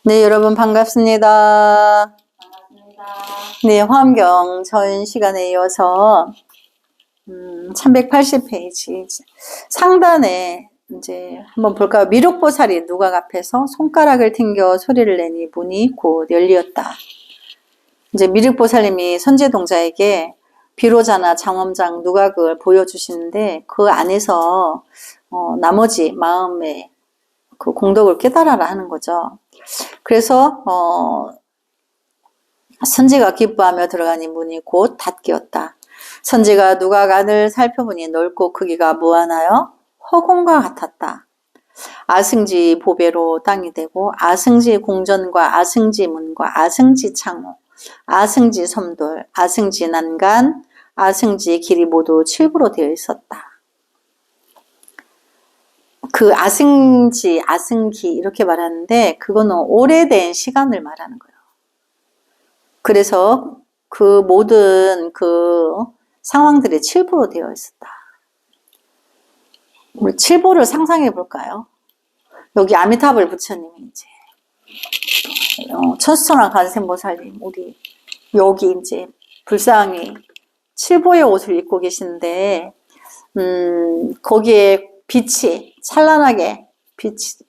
네, 여러분 반갑습니다. 반갑습니다. 네, 화엄경 전 시간에 이어서 380페이지 상단에 이제 한번 볼까요? 미륵보살이 누각 앞에서 손가락을 튕겨 소리를 내니 문이 곧 열리었다. 이제 미륵보살님이 선제동자에게 비로자나 장엄장 누각을 보여주시는데 그 안에서 나머지 마음의 그 공덕을 깨달아라 하는 거죠. 그래서 선지가 기뻐하며 들어가니 문이 곧 닫히었다. 선지가 누각 안을 살펴보니 넓고 크기가 무한하여 허공과 같았다. 아승지 보배로 땅이 되고 아승지 공전과 아승지 문과 아승지 창호, 아승지 섬돌, 아승지 난간, 아승지 길이 모두 칠부로 되어 있었다. 그 아승지, 아승기 이렇게 말하는데 그거는 오래된 시간을 말하는 거예요. 그래서 그 모든 그 상황들이 칠보로 되어 있었다. 우리 칠보를 상상해 볼까요? 여기 아미타불 부처님이 이제 천수천왕 관세음보살님 우리 여기 이제 불상이 칠보의 옷을 입고 계시는데 거기에 빛이 찬란하게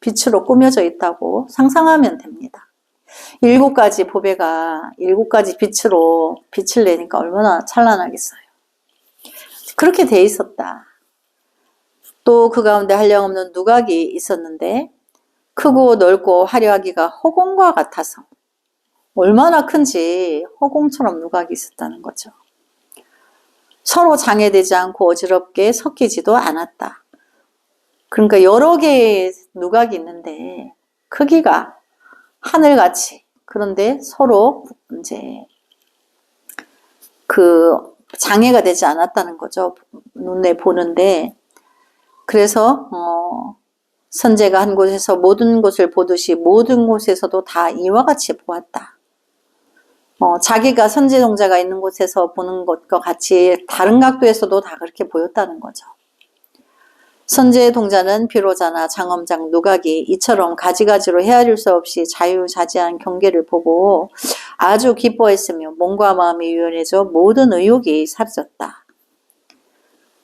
빛으로 꾸며져 있다고 상상하면 됩니다. 7가지 보배가 7가지 빛으로 빛을 내니까 얼마나 찬란하겠어요. 그렇게 돼 있었다. 또 그 가운데 한량없는 누각이 있었는데 크고 넓고 화려하기가 허공과 같아서 얼마나 큰지 허공처럼 누각이 있었다는 거죠. 서로 장애되지 않고 어지럽게 섞이지도 않았다. 그러니까 여러 개의 누각이 있는데 크기가 하늘같이, 그런데 서로 이제 그 장애가 되지 않았다는 거죠. 눈에 보는데. 그래서 선제가 한 곳에서 모든 곳을 보듯이 모든 곳에서도 다 이와 같이 보았다. 자기가 선제동자가 있는 곳에서 보는 것과 같이 다른 각도에서도 다 그렇게 보였다는 거죠. 선제동자는 비로자나 장엄장 누각이 이처럼 가지가지로 헤아릴 수 없이 자유자재한 경계를 보고 아주 기뻐했으며 몸과 마음이 유연해져 모든 의욕이 사라졌다.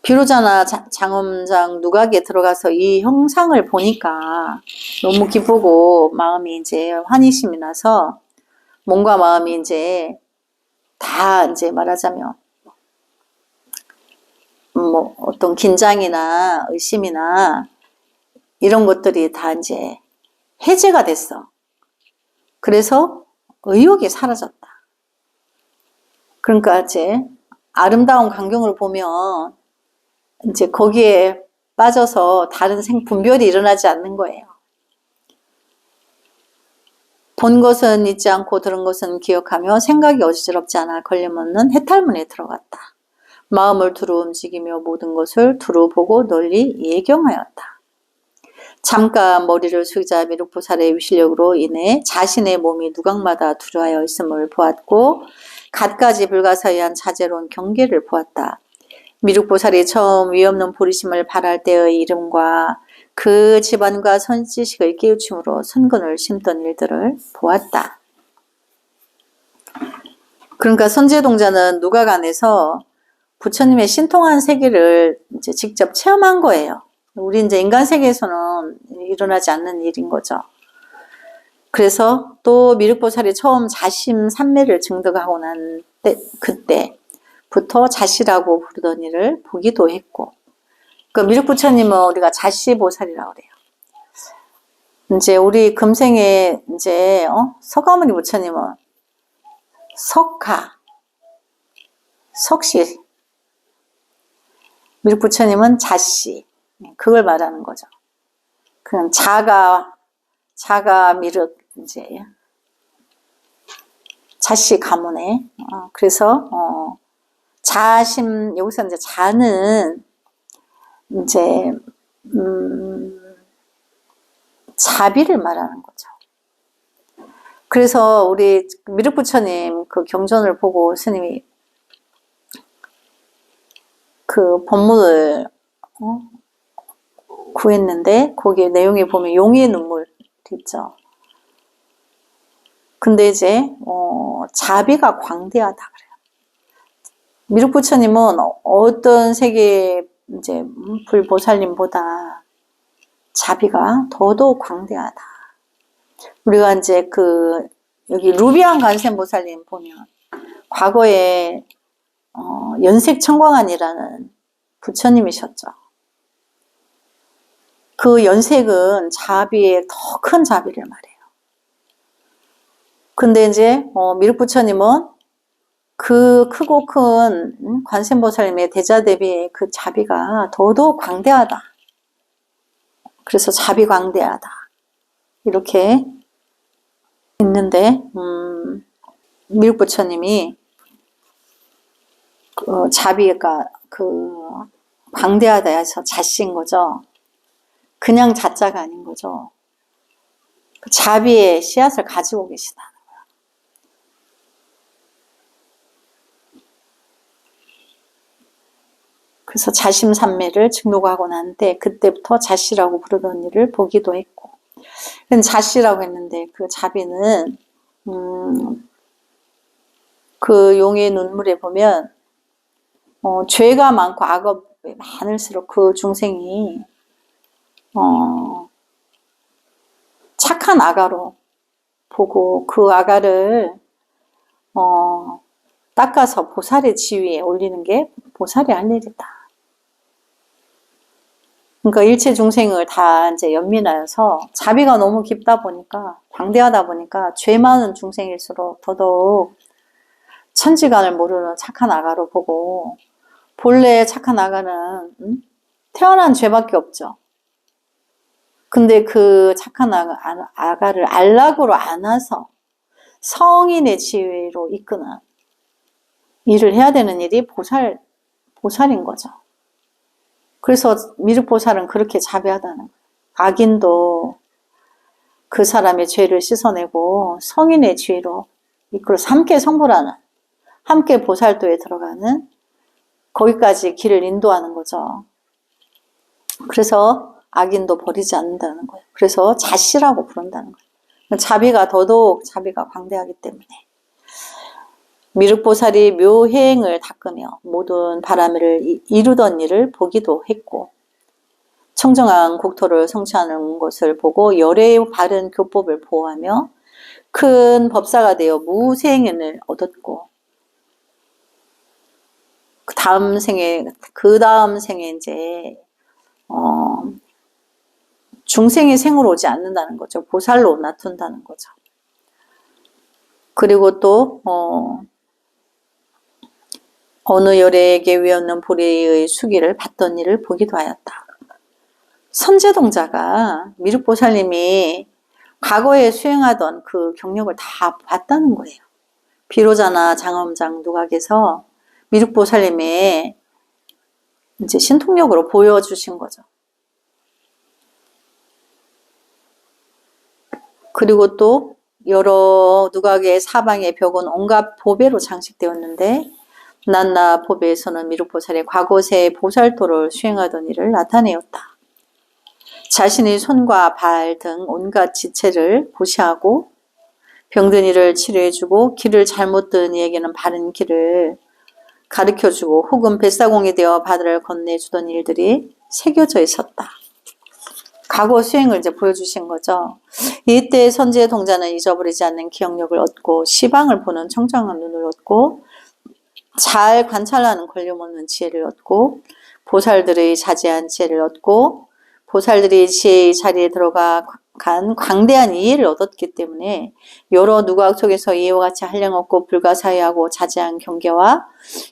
비로자나 장엄장 누각에 들어가서 이 형상을 보니까 너무 기쁘고 마음이 이제 환희심이 나서 몸과 마음이 이제 다 이제 말하자면 뭐 어떤 긴장이나 의심이나 이런 것들이 다 이제 해제가 됐어. 그래서 의욕이 사라졌다. 그러니까 이제 아름다운 광경을 보면 이제 거기에 빠져서 다른 분별이 일어나지 않는 거예요. 본 것은 잊지 않고 들은 것은 기억하며 생각이 어지럽지 않아 걸림없는 해탈문에 들어갔다. 마음을 두루 움직이며 모든 것을 두루 보고 널리 예경하였다. 잠깐 머리를 숙이자 미륵보살의 위실력으로 인해 자신의 몸이 누각마다 두루하여 있음을 보았고 갖가지 불가사의한 자제로운 경계를 보았다. 미륵보살이 처음 위없는 보리심을 발할 때의 이름과 그 집안과 선지식의 깨우침으로 선근을 심던 일들을 보았다. 그러니까 선제동자는 누각 안에서 부처님의 신통한 세계를 이제 직접 체험한 거예요. 우리 이제 인간 세계에서는 일어나지 않는 일인 거죠. 그래서 또 미륵보살이 처음 자심 삼매를 증득하고 난 그때부터 자시라고 부르던 일을 보기도 했고, 그 미륵부처님은 우리가 자시보살이라고 그래요. 이제 우리 금생에 이제 석가모니 부처님은 석가, 석시, 미륵부처님은 자시, 그걸 말하는 거죠. 그냥 자가 미륵 이제 자시 가문에 그래서 자심, 여기서 이제 자는 이제 자비를 말하는 거죠. 그래서 우리 미륵부처님 그 경전을 보고 스님이 그 법문을 구했는데 거기에 내용에 보면 용의 눈물 있죠. 근데 이제 자비가 광대하다 그래요. 미륵부처님은 어떤 세계 이제 불보살님보다 자비가 더더욱 광대하다. 우리가 이제 여기 루비안 간센보살님 보면 과거에 연색청광한이라는 부처님이셨죠. 그 연색은 자비의 더 큰 자비를 말해요. 근데 이제 미륵부처님은 그 크고 큰 관세음보살님의 대자 대비 그 자비가 더더욱 광대하다. 그래서 자비 광대하다. 이렇게 있는데 미륵부처님이 자비가 광대하다 해서 자신 거죠. 그냥 자자가 아닌 거죠. 자비의 씨앗을 가지고 계시다. 그래서 자심삼매를 증록하고 나는데 그때부터 자씨라고 부르던 일을 보기도 했고, 자씨라고 했는데 그 자비는 그 용의 눈물에 보면 죄가 많고 악업이 많을수록 그 중생이 착한 아가로 보고 그 아가를 닦아서 보살의 지위에 올리는 게 보살이 할 일이다. 그러니까 일체 중생을 다 이제 연민하여서 자비가 너무 깊다 보니까, 광대하다 보니까 죄 많은 중생일수록 더더욱 천지간을 모르는 착한 아가로 보고, 본래 착한 아가는 태어난 죄밖에 없죠. 근데 그 착한 아가를 안락으로 안아서 성인의 지위로 이끄는 일을 해야 되는 일이 보살인 거죠. 그래서 미륵보살은 그렇게 자비하다는 거예요. 악인도 그 사람의 죄를 씻어내고 성인의 지위로 이끌어서 함께 성불하는, 함께 보살도에 들어가는, 거기까지 길을 인도하는 거죠. 그래서 악인도 버리지 않는다는 거예요. 그래서 자씨라고 부른다는 거예요. 자비가 더더욱 자비가 광대하기 때문에 미륵보살이 묘행을 닦으며 모든 바람을 이루던 일을 보기도 했고, 청정한 국토를 성취하는 것을 보고 열의 바른 교법을 보호하며 큰 법사가 되어 무생연을 얻었고, 그 다음 생에 이제 중생의 생으로 오지 않는다는 거죠. 보살로 놔둔다는 거죠. 그리고 또 어느 열애에게 위없는 불의의 수기를 받던 일을 보기도 하였다. 선제동자가 미륵보살님이 과거에 수행하던 그 경력을 다 봤다는 거예요. 비로자나 장엄장 누각에서 미륵보살님의 이제 신통력으로 보여주신 거죠. 그리고 또 여러 누각의 사방의 벽은 온갖 보배로 장식되었는데 난나 보배에서는 미륵보살의 과거세의 보살도를 수행하던 일을 나타내었다. 자신의 손과 발 등 온갖 지체를 보시하고 병든 이를 치료해주고 길을 잘못 든 이에게는 바른 길을 가르쳐주고 혹은 뱃사공이 되어 바다를 건네주던 일들이 새겨져 있었다. 과거 수행을 이제 보여주신 거죠. 이때 선지의 동자는 잊어버리지 않는 기억력을 얻고 시방을 보는 청정한 눈을 얻고 잘 관찰하는 권력 없는 지혜를 얻고 보살들의 자제한 지혜를 얻고 보살들이 지혜의 자리에 들어간 광대한 이해를 얻었기 때문에 여러 누각 속에서 이와 같이 한량없고 불가사의하고 자제한 경계와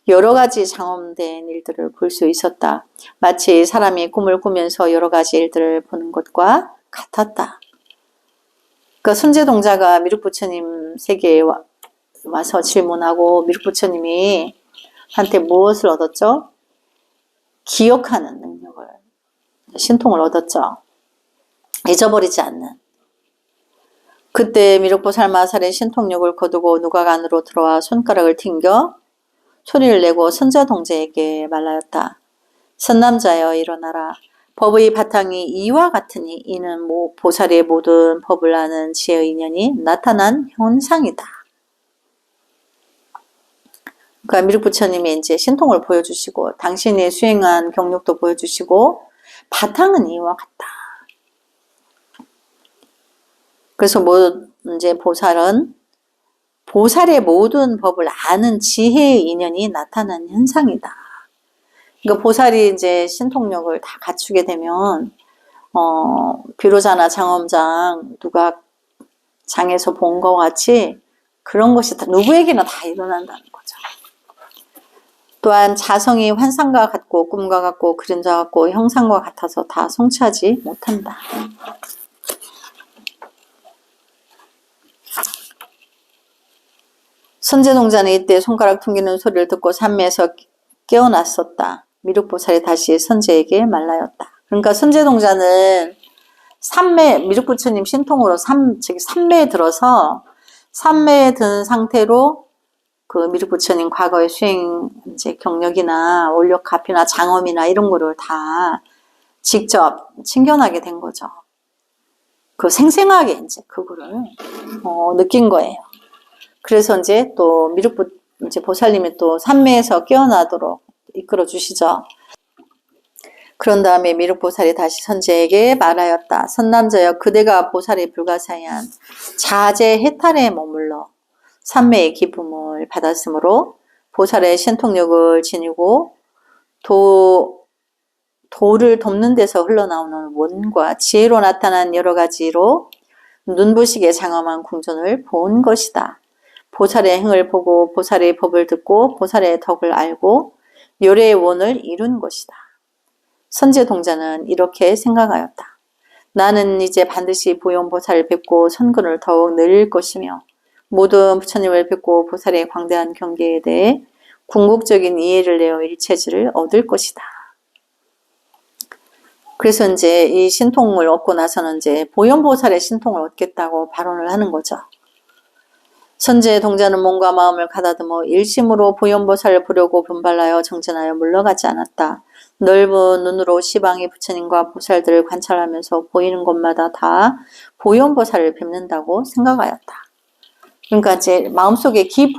여러 가지 장엄된 일들을 볼 수 있었다. 마치 사람이 꿈을 꾸면서 여러 가지 일들을 보는 것과 같았다. 그러니까 선제동자가 미륵부처님 세계에 와서 질문하고 미륵부처님이 한테 무엇을 얻었죠? 기억하는 능력을, 신통을 얻었죠. 잊어버리지 않는. 그때 미륵보살 마살의 신통력을 거두고 누각 안으로 들어와 손가락을 튕겨 소리를 내고 선자동자에게 말하였다. 선남자여 일어나라. 법의 바탕이 이와 같으니 이는 보살의 모든 법을 아는 지혜의 인연이 나타난 현상이다. 그러니까 미륵부처님이 이제 신통을 보여주시고 당신이 수행한 경력도 보여주시고 바탕은 이와 같다. 그래서 이제 보살의 모든 법을 아는 지혜의 인연이 나타난 현상이다. 그러니까 보살이 이제 신통력을 다 갖추게 되면 비로자나 장엄장 누가 장에서 본 것 같이 그런 것이 다 누구에게나 다 일어난다는 거죠. 또한 자성이 환상과 같고 꿈과 같고 그림자 같고 형상과 같아서 다 성취하지 못한다. 선제동자는 이때 손가락 퉁기는 소리를 듣고 산매에서 깨어났었다. 미륵보살이 다시 선제에게 말하였다. 그러니까 선제동자는 미륵부처님 신통으로 산매에 들어서 산매에 든 상태로 그 미륵부처님 과거의 수행 이제 경력이나 원력가피나 장엄이나 이런 거를 다 직접 친견하게 된 거죠. 그 생생하게 이제 그거를 느낀 거예요. 그래서 이제 또 이제 보살님이 또 산매에서 깨어나도록 이끌어 주시죠. 그런 다음에 미륵보살이 다시 선제에게 말하였다. 선남자여, 그대가 보살의 불가사의한 자제 해탈에 머물러 산매의 기쁨을 받았으므로 보살의 신통력을 지니고 도를 돕는 데서 흘러나오는 원과 지혜로 나타난 여러 가지로 눈부시게 장엄한 궁전을 본 것이다. 보살의 행을 보고 보살의 법을 듣고 보살의 덕을 알고 요래의 원을 이룬 것이다. 선제동자는 이렇게 생각하였다. 나는 이제 반드시 보현보살을 뵙고 선근을 더욱 늘릴 것이며 모든 부처님을 뵙고 보살의 광대한 경계에 대해 궁극적인 이해를 내어 일체지를 얻을 것이다. 그래서 이제 이 신통을 얻고 나서는 이제 보현보살의 신통을 얻겠다고 발언을 하는 거죠. 선제동자는 몸과 마음을 가다듬어 일심으로 보현보살을 보려고 분발하여 정진하여 물러가지 않았다. 넓은 눈으로 시방의 부처님과 보살들을 관찰하면서 보이는 곳마다 다 보현보살을 뵙는다고 생각하였다. 그러니까 이제 마음속에 깊은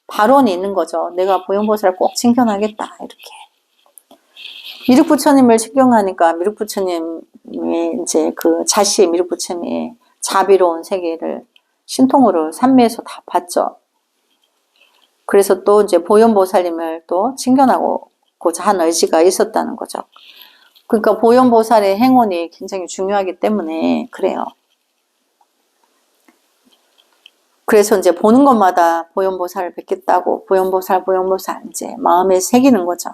발언이 있는 거죠. 내가 보현보살을 꼭 칭견하겠다 이렇게. 미륵부처님을 칭견하니까 미륵부처님의 이제 그 자시의 미륵부처님의 자비로운 세계를 신통으로 산매에서 다 봤죠. 그래서 또 이제 보현보살님을 또 칭견하고자 한 의지가 있었다는 거죠. 그러니까 보현보살의 행운이 굉장히 중요하기 때문에 그래요. 그래서 이제 보는 것마다 보현보살을 뵙겠다고 보현보살 이제 마음에 새기는 거죠.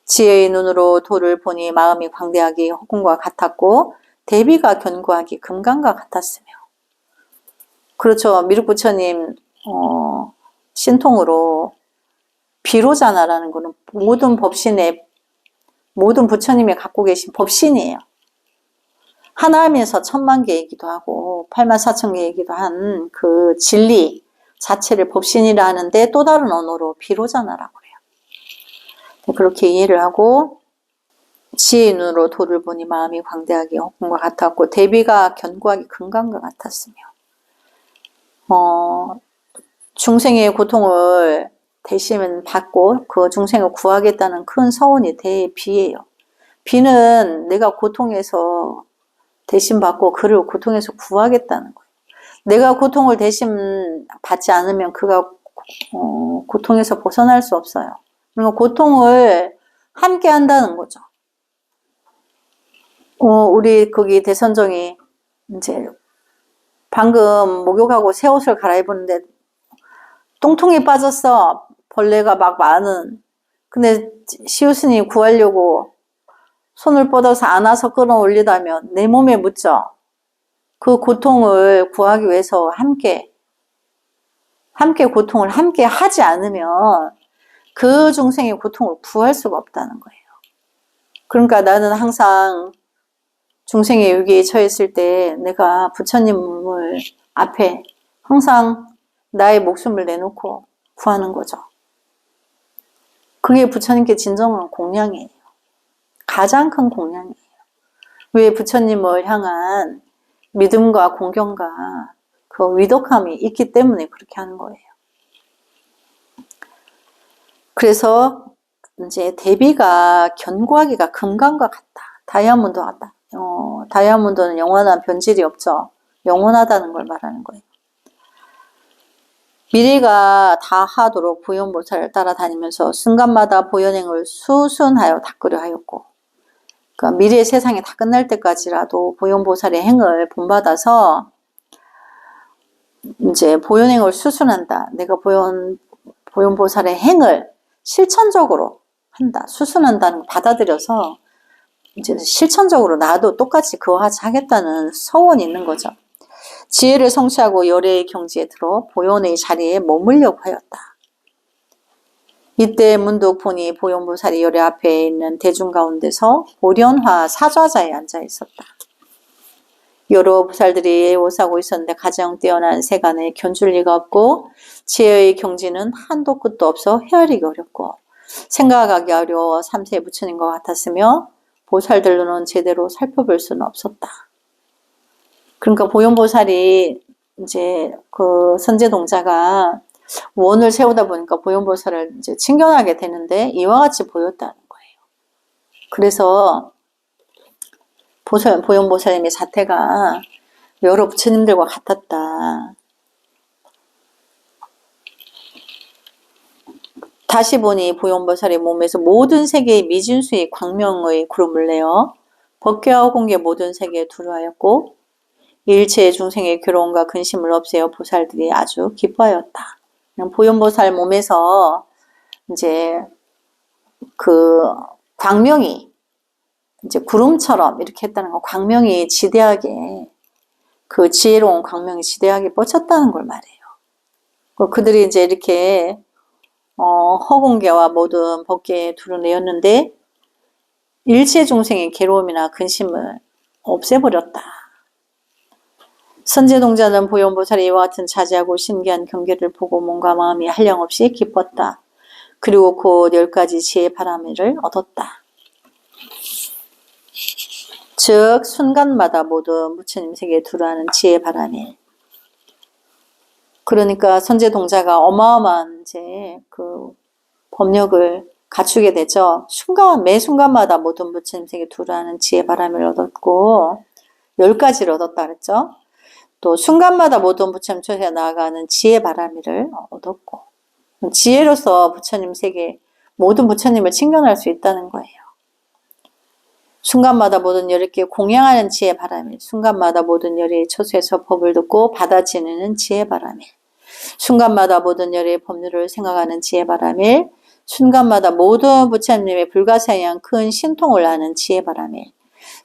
지혜의 눈으로 도를 보니 마음이 광대하기 허공과 같았고 대비가 견고하기 금강과 같았으며. 그렇죠. 미륵부처님 신통으로 비로자나라는 거는 모든 부처님이 갖고 계신 법신이에요. 하나이면서 10,000,000개이기도 하고 84,000개이기도 한 그 진리 자체를 법신이라 하는데 또 다른 언어로 비로자나라고 해요. 그렇게 이해를 하고 지혜의 눈으로 도를 보니 마음이 광대하게 허공과 같았고 대비가 견고하게 금강과 같았으며 중생의 고통을 대신 받고 그 중생을 구하겠다는 큰 서운이 대비예요. 비는 내가 고통에서 대신 받고 그를 고통에서 구하겠다는 거예요. 내가 고통을 대신 받지 않으면 그가 고통에서 벗어날 수 없어요. 그러니까 고통을 함께 한다는 거죠. 우리 거기 대선정이 이제 방금 목욕하고 새 옷을 갈아입었는데 똥통이 빠졌어. 벌레가 막 많은. 근데 시우스님 구하려고 손을 뻗어서 안아서 끌어올리다면 내 몸에 묻죠. 그 고통을 구하기 위해서 함께 고통을 함께 하지 않으면 그 중생의 고통을 구할 수가 없다는 거예요. 그러니까 나는 항상 중생의 위기에 처했을 때 내가 부처님을 앞에 항상 나의 목숨을 내놓고 구하는 거죠. 그게 부처님께 진정한 공양이에요. 가장 큰 공양이에요. 왜 부처님을 향한 믿음과 공경과 그 위독함이 있기 때문에 그렇게 하는 거예요. 그래서 이제 대비가 견고하기가 금강과 같다. 다이아몬드 같다. 다이아몬드는 영원한 변질이 없죠. 영원하다는 걸 말하는 거예요. 미래가 다하도록 보현보살을 따라다니면서 순간마다 보현행을 수순하여 닦으려 하였고, 그러니까 미래의 세상이 다 끝날 때까지라도 보현보살의 행을 본받아서 이제 보현행을 수순한다. 내가 보현보살의 행을 실천적으로 한다. 수순한다는 걸 받아들여서 이제 실천적으로 나도 똑같이 그와 같이 하겠다는 서원이 있는 거죠. 지혜를 성취하고 열애의 경지에 들어 보현의 자리에 머물려고 하였다. 이때 문득 보니 보현보살이 열애 앞에 있는 대중 가운데서 보련화 사좌자에 앉아 있었다. 여러 보살들이 오사고 있었는데 가장 뛰어난 세간에 견줄 리가 없고 지혜의 경지는 한도 끝도 없어 헤아리기 어렵고 생각하기 어려워 삼세 부처님과 같았으며 보살들로는 제대로 살펴볼 수는 없었다. 그러니까 보현보살이 이제 그 선제동자가 원을 세우다 보니까 보현보살을 이제 친견하게 되는데 이와 같이 보였다는 거예요. 그래서 보현보살님의 사태가 여러 부처님들과 같았다. 다시 보니 보현보살의 몸에서 모든 세계의 미진수의 광명의 구름을 내어 법계와 공계 모든 세계에 두루하였고 일체 중생의 괴로움과 근심을 없애어 보살들이 아주 기뻐하였다. 보현보살 몸에서 이제 그 광명이 이제 구름처럼 이렇게 했다는 거, 광명이 지대하게 그 지혜로운 광명이 지대하게 뻗쳤다는 걸 말해요. 그들이 이제 이렇게 허공계와 모든 법계에 두루내었는데 일체 중생의 괴로움이나 근심을 없애버렸다. 선제동자는 보현보살이 이와 같은 자제하고 신기한 경계를 보고 몸과 마음이 한량없이 기뻤다. 그리고 곧 10가지 지혜 바라미를 얻었다. 즉 순간마다 모든 부처님 세계에 두루하는 지혜 바라밀. 그러니까 선제동자가 어마어마한 이제 그 법력을 갖추게 되죠. 매 순간마다 모든 부처님 세계에 두루하는 지혜 바라밀을 얻었고 10가지를 얻었다 그랬죠. 또 순간마다 모든 부처님 초세에 나아가는 지혜 바라미를 얻었고 지혜로서 부처님 세계 모든 부처님을 친견할 수 있다는 거예요. 순간마다 모든 열애께 공양하는 지혜 바라밀, 순간마다 모든 열애의 처소에서 법을 듣고 받아지는 지혜 바라밀, 순간마다 모든 열애의 법률을 생각하는 지혜 바라밀, 순간마다 모든 부처님의 불가사의한 큰 신통을 아는 지혜 바라밀,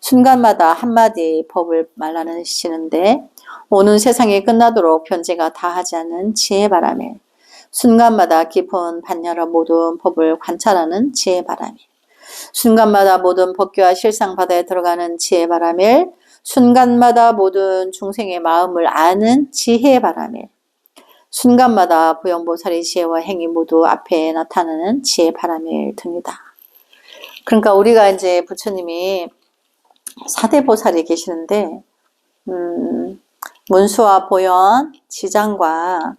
순간마다 한마디 법을 말하시는데 오는 세상이 끝나도록 변제가 다하지 않는 지혜 바라밀, 순간마다 깊은 반야로 모든 법을 관찰하는 지혜 바라밀, 순간마다 모든 법규와 실상 바다에 들어가는 지혜 바라밀, 순간마다 모든 중생의 마음을 아는 지혜 바라밀, 순간마다 보현보살의 지혜와 행위 모두 앞에 나타나는 지혜 바라밀 등이다. 그러니까 우리가 이제 부처님이 4대 보살이 계시는데 문수와 보현, 지장과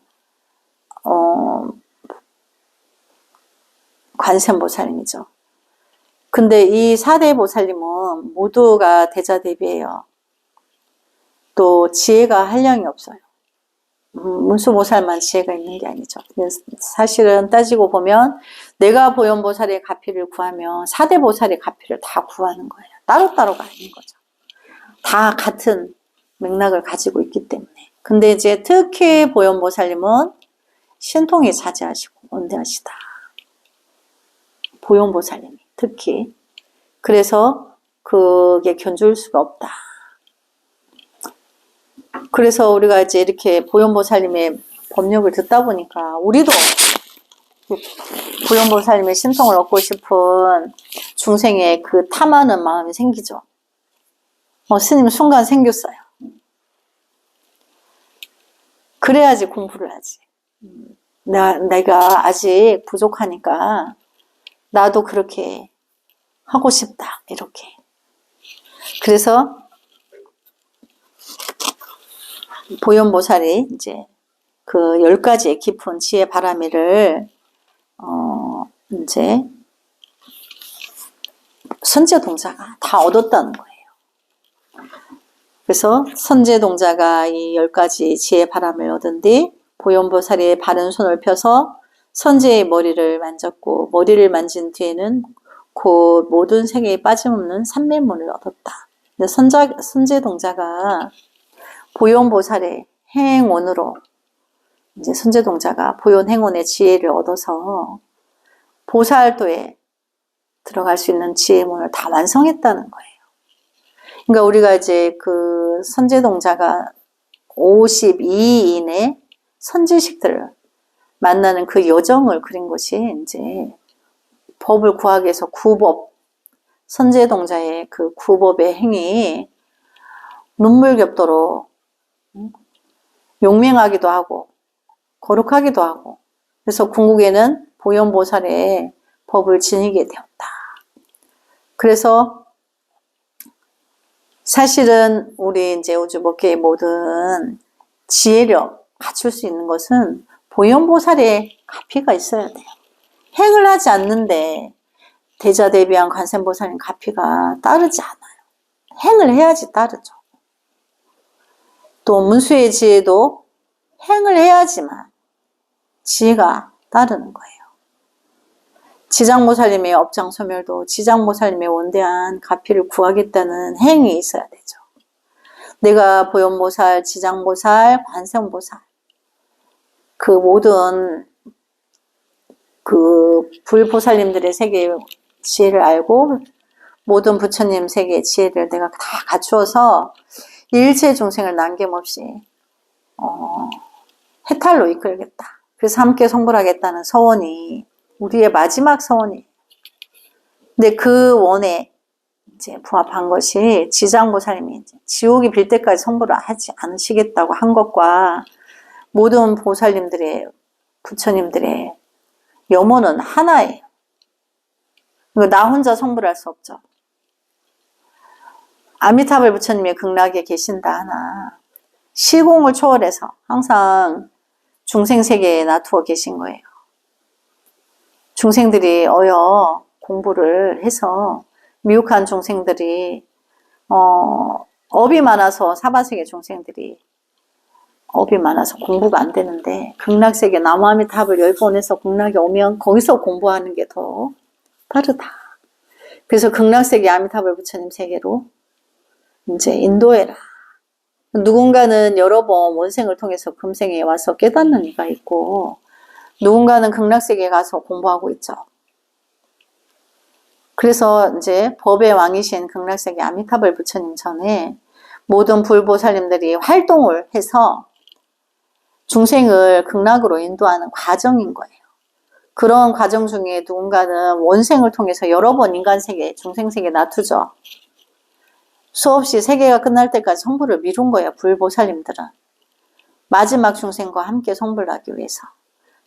관세음보살님이죠. 근데 이 4대 보살님은 모두가 대자대비예요. 또 지혜가 한량이 없어요. 문수보살만 지혜가 있는 게 아니죠. 사실은 따지고 보면 내가 보현보살의 가피를 구하면 4대 보살의 가피를 다 구하는 거예요. 따로따로가 아닌 거죠. 다 같은 맥락을 가지고 있기 때문에. 근데 이제 특히 보현보살님은 신통이 자제하시고 원대하시다. 보현보살님이 특히. 그래서 그게 견줄 수가 없다. 그래서 우리가 이제 이렇게 보현보살님의 법력을 듣다 보니까 우리도 보현보살님의 신통을 얻고 싶은 중생의 그 탐하는 마음이 생기죠. 스님 순간 생겼어요. 그래야지 공부를 하지. 내가 아직 부족하니까 나도 그렇게 하고 싶다. 이렇게. 그래서 보현보살이 이제 그 10가지의 깊은 지혜 바라미를 이제 선제동자가 다 얻었다는 거예요. 그래서 선제동자가 이 10가지 지혜 바람을 얻은 뒤 보현보살이 바른 손을 펴서 선제의 머리를 만졌고, 머리를 만진 뒤에는 그 모든 세계에 빠짐없는 삼매문을 얻었다. 선제동자가 보현보살의 행원으로 이제 선제동자가 보현행원의 지혜를 얻어서 보살도에 들어갈 수 있는 지혜문을 다 완성했다는 거예요. 그러니까 우리가 이제 그 선제동자가 52인의 선지식들을 만나는 그 여정을 그린 것이 이제 법을 구하기 위해서 구법, 선제동자의 그 구법의 행위, 눈물겹도록 용맹하기도 하고 거룩하기도 하고, 그래서 궁극에는 보현보살의 법을 지니게 되었다. 그래서 사실은 우리 이제 우주법계의 모든 지혜력 갖출 수 있는 것은 보현보살의 가피가 있어야 돼요. 행을 하지 않는데 대자대비한 관세음보살님 가피가 따르지 않아요. 행을 해야지 따르죠. 또 문수의 지혜도 행을 해야지만 지혜가 따르는 거예요. 지장보살님의 업장소멸도 지장보살님의 원대한 가피를 구하겠다는 행이 있어야 되죠. 내가 보현보살, 지장보살, 관세음보살 그 모든 그 불보살님들의 세계의 지혜를 알고 모든 부처님 세계의 지혜를 내가 다 갖추어서 일체 중생을 남김없이 해탈로 이끌겠다. 그래서 함께 성불하겠다는 서원이 우리의 마지막 서원이에요. 근데 그 원에 이제 부합한 것이 지장보살님이 이제 지옥이 빌 때까지 성불을 하지 않으시겠다고 한 것과 모든 보살님들의 부처님들의 염원은 하나예요. 나 혼자 성불할 수 없죠. 아미타불 부처님의 극락에 계신다 하나 시공을 초월해서 항상 중생세계에 놔두어 계신 거예요. 중생들이 어여 공부를 해서 미혹한 중생들이 업이 많아서 사바세계 중생들이 업이 많아서 공부가 안 되는데 극락세계 나무아미타불 10번 해서 극락에 오면 거기서 공부하는 게 더 빠르다. 그래서 극락세계 아미타불 부처님 세계로 이제 인도해라. 누군가는 여러 번 원생을 통해서 금생에 와서 깨닫는 이가 있고 누군가는 극락세계에 가서 공부하고 있죠. 그래서 이제 법의 왕이신 극락세계 아미타불 부처님 전에 모든 불보살님들이 활동을 해서 중생을 극락으로 인도하는 과정인 거예요. 그런 과정 중에 누군가는 원생을 통해서 여러 번 인간세계, 중생세계 놔두죠. 수없이 세계가 끝날 때까지 성불을 미룬 거예요. 불보살님들은. 마지막 중생과 함께 성불을 하기 위해서.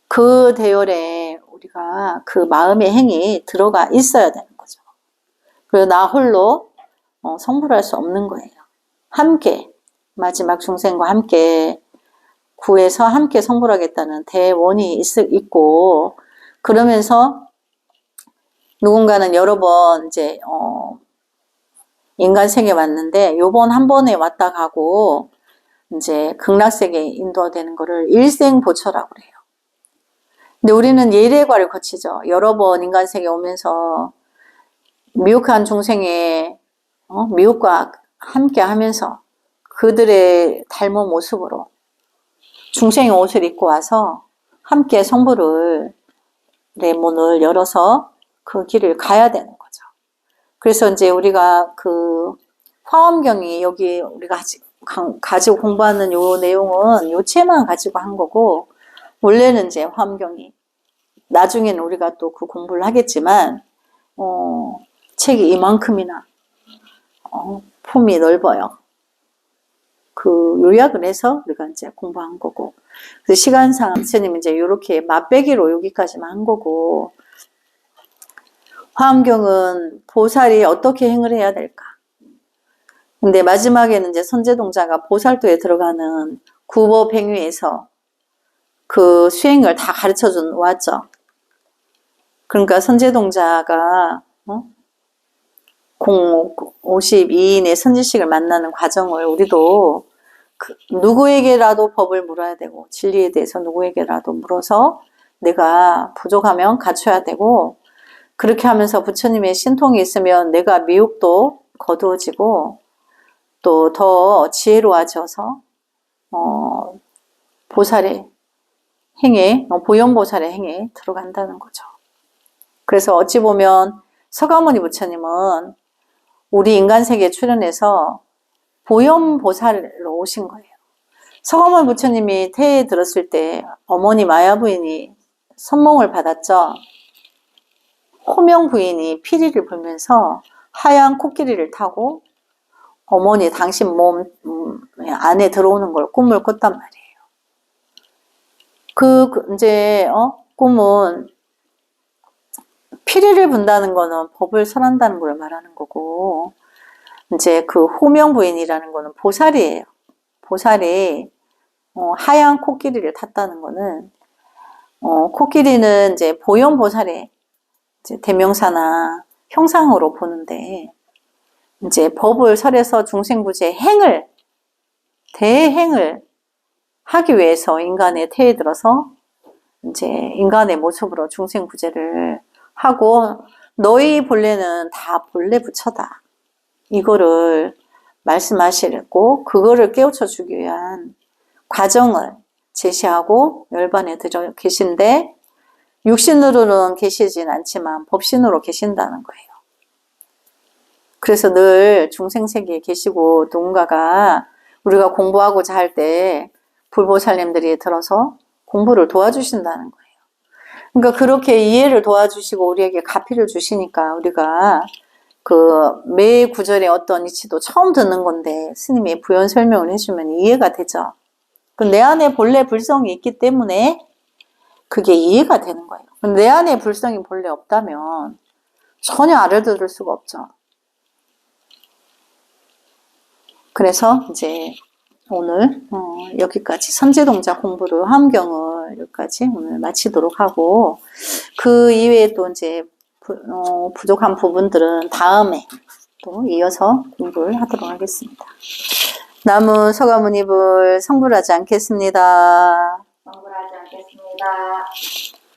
그 대열에 우리가 그 마음의 행이 들어가 있어야 되는 거죠. 그리고 나 홀로 성불할 수 없는 거예요. 함께 마지막 중생과 함께 구해서 함께 성불하겠다는 대원이 있고, 그러면서 누군가는 여러 번 이제 인간세계에 왔는데 요번 한 번에 왔다 가고 이제 극락세계에 인도되는 거를 일생보처라고 그래요. 근데 우리는 예례과를 거치죠. 여러 번 인간세계에 오면서 미혹한 중생의 미혹과 함께 하면서 그들의 닮은 모습으로 중생의 옷을 입고 와서 함께 성불을 내 문을 열어서 그 길을 가야 되는 거죠. 그래서 이제 우리가 그 화엄경이 여기 우리가 가지고 공부하는 요 내용은 요 책만 가지고 한 거고, 원래는 이제 화엄경이 나중에는 우리가 또 그 공부를 하겠지만 책이 이만큼이나 품이 넓어요. 그 요약을 해서 우리가 이제 공부한 거고, 그래서 시간상 부처님 이제 이렇게 맛배기로 여기까지만 한 거고, 화엄경은 보살이 어떻게 행을 해야 될까? 근데 마지막에는 이제 선제동자가 보살도에 들어가는 구법행위에서 그 수행을 다 가르쳐 준 왔죠. 그러니까 선제동자가 52인의 선지식을 만나는 과정을 우리도 누구에게라도 법을 물어야 되고 진리에 대해서 누구에게라도 물어서 내가 부족하면 갖춰야 되고, 그렇게 하면서 부처님의 신통이 있으면 내가 미혹도 거두어지고 또 더 지혜로워져서 보살의 행에, 보현보살의 행에 들어간다는 거죠. 그래서 어찌 보면 서가모니 부처님은 우리 인간세계에 출연해서 보현보살로 오신 거예요. 서가모니 부처님이 태에 들었을 때 어머니 마야 부인이 선몽을 받았죠. 호명 부인이 피리를 불면서 하얀 코끼리를 타고 어머니 당신 몸 안에 들어오는 걸 꿈을 꿨단 말이에요. 이제 꿈은 피리를 분다는 거는 법을 설한다는 걸 말하는 거고, 이제 그 호명 부인이라는 거는 보살이에요. 보살이 하얀 코끼리를 탔다는 거는 코끼리는 이제 보현보살의 이제 대명사나 형상으로 보는데, 이제 법을 설해서 중생구제의 대행을 하기 위해서 인간의 태에 들어서 이제 인간의 모습으로 중생구제를 하고, 너희 본래는 다 본래 부처다, 이거를 말씀하시고 그거를 깨우쳐 주기 위한 과정을 제시하고 열반에 들어 계신데, 육신으로는 계시진 않지만 법신으로 계신다는 거예요. 그래서 늘 중생세계에 계시고, 누군가가 우리가 공부하고자 할 때 불보살님들이 들어서 공부를 도와주신다는 거예요. 그러니까 그렇게 이해를 도와주시고 우리에게 가피를 주시니까 우리가 그 매 구절의 어떤 이치도 처음 듣는 건데 스님이 부연 설명을 해주면 이해가 되죠. 내 안에 본래 불성이 있기 때문에 그게 이해가 되는 거예요. 내 안에 불성이 본래 없다면 전혀 알아들을 수가 없죠. 그래서 이제 오늘 여기까지 선제동자 공부를 화엄경을 여기까지 오늘 마치도록 하고, 그 이외에 또 이제 부족한 부분들은 다음에 또 이어서 공부를 하도록 하겠습니다. 남은 서가모니불 성불하지 않겠습니다. 성불하지 않겠습니다.